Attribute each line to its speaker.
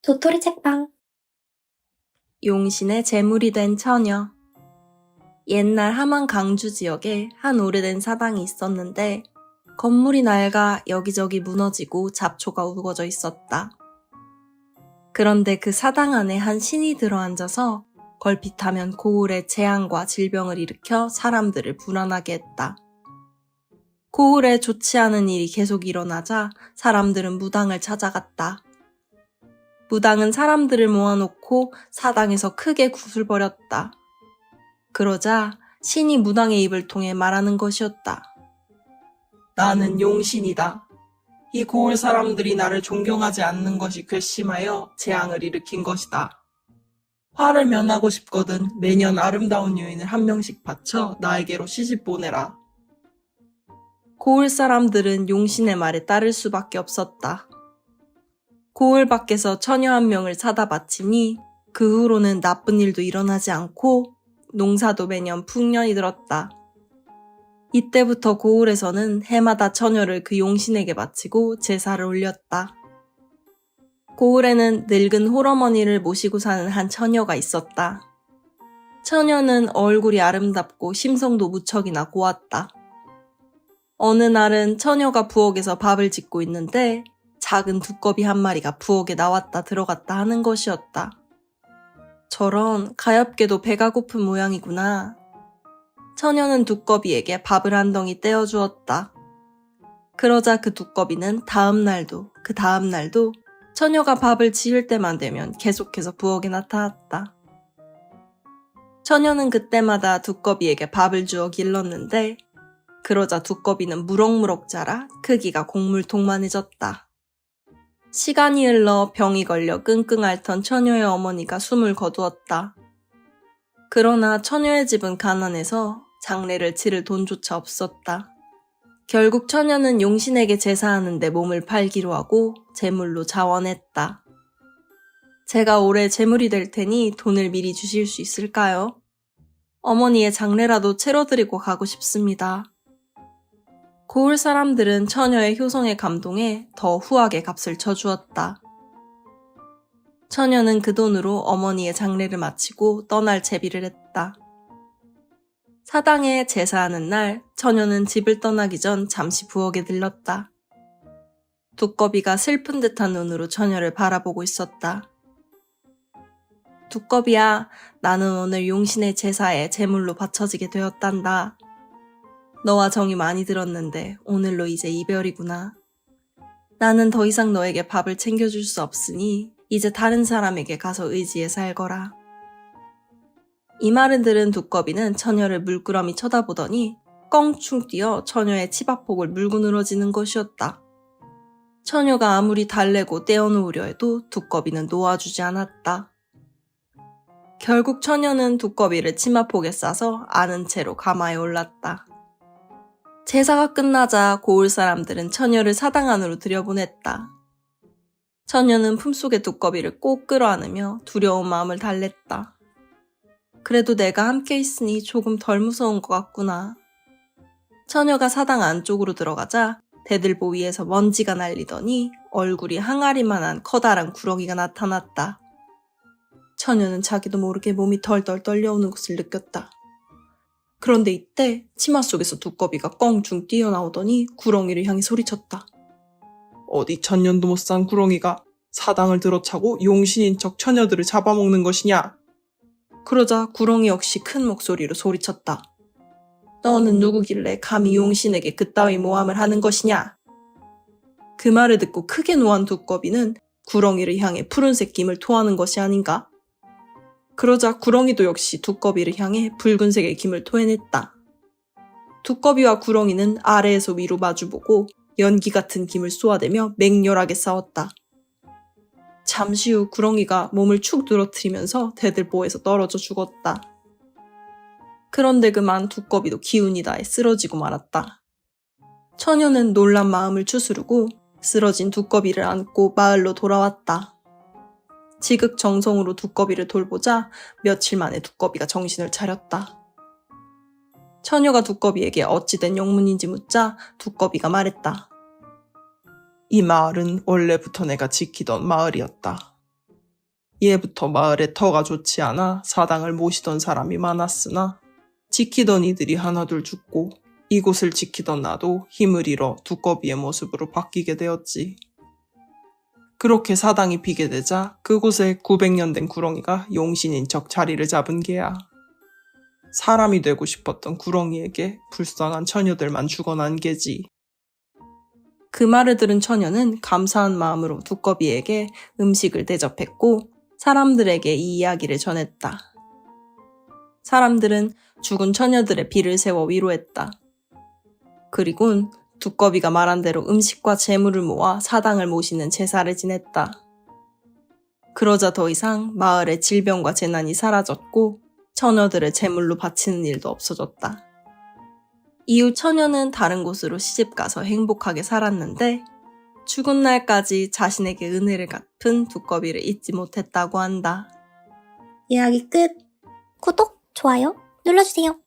Speaker 1: 도토리 책방.
Speaker 2: 용신의 제물이 된 처녀. 옛날 함안 강주 지역에 한 오래된 사당이 있었는데 건물이 낡아 여기저기 무너지고 잡초가 우거져 있었다. 그런데 그 사당 안에 한 신이 들어앉아서 걸핏하면 고을에 재앙과 질병을 일으켜 사람들을 불안하게 했다. 고을에 좋지 않은 일이 계속 일어나자 사람들은 무당을 찾아갔다. 무당은 사람들을 모아놓고 사당에서 크게 구슬버렸다. 그러자 신이 무당의 입을 통해 말하는 것이었다.
Speaker 3: 나는 용신이다. 이 고을 사람들이 나를 존경하지 않는 것이 괘씸하여 재앙을 일으킨 것이다. 화를 면하고 싶거든 매년 아름다운 여인을 한 명씩 바쳐 나에게로 시집 보내라.
Speaker 2: 고을 사람들은 용신의 말에 따를 수밖에 없었다. 고을 밖에서 처녀 한 명을 사다 바치니 그 후로는 나쁜 일도 일어나지 않고 농사도 매년 풍년이 들었다. 이때부터 고을에서는 해마다 처녀를 그 용신에게 바치고 제사를 올렸다. 고을에는 늙은 홀어머니를 모시고 사는 한 처녀가 있었다. 처녀는 얼굴이 아름답고 심성도 무척이나 고왔다. 어느 날은 처녀가 부엌에서 밥을 짓고 있는데 작은 두꺼비 한 마리가 부엌에 나왔다 들어갔다 하는 것이었다. 저런 가엾게도 배가 고픈 모양이구나. 처녀는 두꺼비에게 밥을 한 덩이 떼어주었다. 그러자 그 두꺼비는 다음 날도 처녀가 밥을 지을 때만 되면 계속해서 부엌에 나타났다. 처녀는 그때마다 두꺼비에게 밥을 주어 길렀는데 그러자 두꺼비는 무럭무럭 자라 크기가 곡물통만해졌다. 시간이 흘러 병이 걸려 끙끙 앓던 처녀의 어머니가 숨을 거두었다. 그러나 처녀의 집은 가난해서 장례를 치를 돈조차 없었다. 결국 처녀는 용신에게 제사하는데 몸을 팔기로 하고 제물로 자원했다. 제가 올해 제물이 될 테니 돈을 미리 주실 수 있을까요? 어머니의 장례라도 채로드리고 가고 싶습니다. 고을 사람들은 처녀의 효성에 감동해 더 후하게 값을 쳐주었다. 처녀는 그 돈으로 어머니의 장례를 마치고 떠날 채비를 했다. 사당에 제사하는 날 처녀는 집을 떠나기 전 잠시 부엌에 들렀다. 두꺼비가 슬픈 듯한 눈으로 처녀를 바라보고 있었다. 두꺼비야, 나는 오늘 용신의 제사에 제물로 바쳐지게 되었단다. 너와 정이 많이 들었는데 오늘로 이제 이별이구나. 나는 더 이상 너에게 밥을 챙겨줄 수 없으니 이제 다른 사람에게 가서 의지해 살거라. 이 말을 들은 두꺼비는 처녀를 물끄러미 쳐다보더니 껑충 뛰어 처녀의 치박폭을 물고 늘어지는 것이었다. 처녀가 아무리 달래고 떼어놓으려 해도 두꺼비는 놓아주지 않았다. 결국 처녀는 두꺼비를 치마폭에 싸서 안은 채로 가마에 올랐다. 제사가 끝나자 고을 사람들은 처녀를 사당 안으로 들여보냈다. 처녀는 품속의 두꺼비를 꼭 끌어안으며 두려운 마음을 달랬다. 그래도 내가 함께 있으니 조금 덜 무서운 것 같구나. 처녀가 사당 안쪽으로 들어가자 대들보 위에서 먼지가 날리더니 얼굴이 항아리만한 커다란 구렁이가 나타났다. 처녀는 자기도 모르게 몸이 덜덜 떨려오는 것을 느꼈다. 그런데 이때 치마 속에서 두꺼비가 껑충 뛰어나오더니 구렁이를 향해 소리쳤다.
Speaker 3: 어디 천년도 못 산 구렁이가 사당을 들어차고 용신인 척 처녀들을 잡아먹는 것이냐?
Speaker 2: 그러자 구렁이 역시 큰 목소리로 소리쳤다. 너는 누구길래 감히 용신에게 그따위 모함을 하는 것이냐? 그 말을 듣고 크게 노한 두꺼비는 구렁이를 향해 푸른색 김을 토하는 것이 아닌가? 그러자 구렁이도 역시 두꺼비를 향해 붉은색의 김을 토해냈다. 두꺼비와 구렁이는 아래에서 위로 마주보고 연기 같은 김을 쏘아대며 맹렬하게 싸웠다. 잠시 후 구렁이가 몸을 축 늘어뜨리면서 대들보에서 떨어져 죽었다. 그런데 그만 두꺼비도 기운이 다해 쓰러지고 말았다. 처녀는 놀란 마음을 추스르고 쓰러진 두꺼비를 안고 마을로 돌아왔다. 지극정성으로 두꺼비를 돌보자 며칠 만에 두꺼비가 정신을 차렸다. 처녀가 두꺼비에게 어찌된 영문인지 묻자 두꺼비가 말했다.
Speaker 3: 이 마을은 원래부터 내가 지키던 마을이었다. 예부터 마을에 터가 좋지 않아 사당을 모시던 사람이 많았으나 지키던 이들이 하나둘 죽고 이곳을 지키던 나도 힘을 잃어 두꺼비의 모습으로 바뀌게 되었지. 그렇게 사당이 비게 되자 그곳에 900년 된 구렁이가 용신인 척 자리를 잡은 게야. 사람이 되고 싶었던 구렁이에게 불쌍한 처녀들만 죽어난 게지. 그 말을 들은 처녀는 감사한 마음으로 두꺼비에게 음식을 대접했고 사람들에게 이 이야기를 전했다. 사람들은 죽은 처녀들의 비를 세워 위로했다. 그리곤 두꺼비가 말한 대로 음식과 재물을 모아 사당을 모시는 제사를 지냈다. 그러자 더 이상 마을의 질병과 재난이 사라졌고 처녀들을 제물로 바치는 일도 없어졌다. 이후 처녀는 다른 곳으로 시집가서 행복하게 살았는데 죽은 날까지 자신에게 은혜를 갚은 두꺼비를 잊지 못했다고 한다.
Speaker 1: 이야기 끝. 구독, 좋아요 눌러주세요.